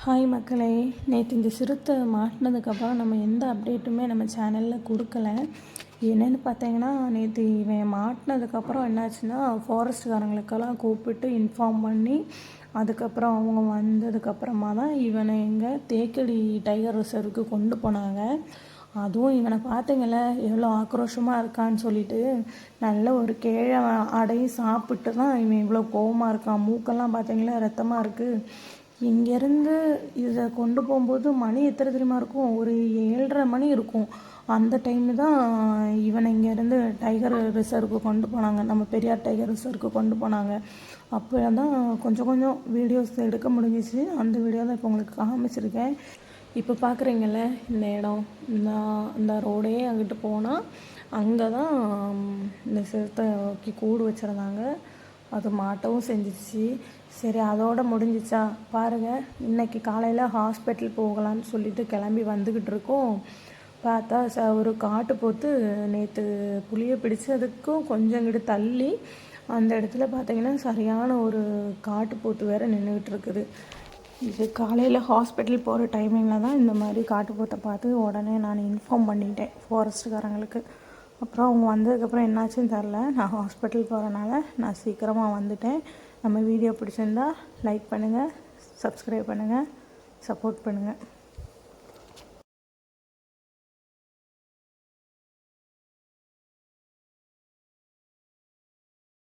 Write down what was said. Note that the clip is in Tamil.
ஹாய் மக்களே, நேற்று இந்த சிறுத்தை மாட்டினதுக்கப்புறம் நம்ம எந்த அப்டேட்டுமே நம்ம சேனலில் கொடுக்கல. என்னென்னு பார்த்தீங்கன்னா, நேற்று இவன் மாட்டினதுக்கப்புறம் என்னாச்சுன்னா, ஃபாரஸ்ட்காரங்களுக்கெல்லாம் கூப்பிட்டு இன்ஃபார்ம் பண்ணி அதுக்கப்புறம் அவங்க வந்ததுக்கப்புறமா தான் இவனை எங்கள் தேக்கடி டைகர் ரிசர்வுக்கு கொண்டு போனாங்க. அதுவும் இவனை பார்த்தீங்கள எவ்வளோ ஆக்ரோஷமாக இருக்கான்னு சொல்லிட்டு, நல்ல ஒரு கேழை அடையும் சாப்பிட்டு தான் இவன் இவ்வளோ கோவமாக இருக்கான். மூக்கெல்லாம் பார்த்தீங்களா ரத்தமாக இருக்குது. இங்கேருந்து இதை கொண்டு போகும்போது மணி எத்தனை தெரியுமா இருக்கும்? ஒரு 7:30 மணி இருக்கும். அந்த டைமு தான் இவனை இங்கேருந்து டைகர் ரிசர்வுக்கு கொண்டு போனாங்க. நம்ம பெரியார் டைகர் ரிசர்வுக்கு கொண்டு போனாங்க. அப்போ தான் கொஞ்சம் கொஞ்சம் வீடியோஸ் எடுக்க முடிஞ்சிச்சு. அந்த வீடியோ தான் இப்போ உங்களுக்கு காமிச்சிருக்கேன். இப்போ பார்க்குறீங்கள இந்த இடம், இந்த ரோடே அங்கிட்டு போனால் அங்கே தான் இந்த சிறுத்தைக்கு கூடு வச்சுருந்தாங்க. அது மாட்டவும் செஞ்சிச்சு. சரி, அதோடு முடிஞ்சிச்சா பாருங்கள். இன்றைக்கி காலையில் ஹாஸ்பிட்டல் போகலான்னு சொல்லிட்டு கிளம்பி வந்துக்கிட்டு இருக்கோம். பார்த்தா ஒரு காட்டு போத்து நேற்று புளியை பிடிச்சதுக்கும் கொஞ்சம் இங்கிட்டு தள்ளி அந்த இடத்துல பார்த்திங்கன்னா சரியான ஒரு காட்டு போத்து வேறு நின்றுக்கிட்டு இருக்குது. இது காலையில் ஹாஸ்பிட்டல் போகிற டைமிங்கில் தான் இந்த மாதிரி காட்டுப்போத்தை பார்த்து உடனே நான் இன்ஃபார்ம் பண்ணிட்டேன் ஃபாரஸ்ட்டுக்காரங்களுக்கு. அப்புறம் அவங்க வந்ததுக்கப்புறம் என்னாச்சுன்னு தெரில. நான் ஹாஸ்பிட்டல் போகிறனால நான் சீக்கிரமாக வந்துட்டேன். நம்ம வீடியோ பிடிச்சிருந்தா லைக் பண்ணுங்கள், சப்ஸ்கிரைப் பண்ணுங்கள், சப்போர்ட் பண்ணுங்கள்.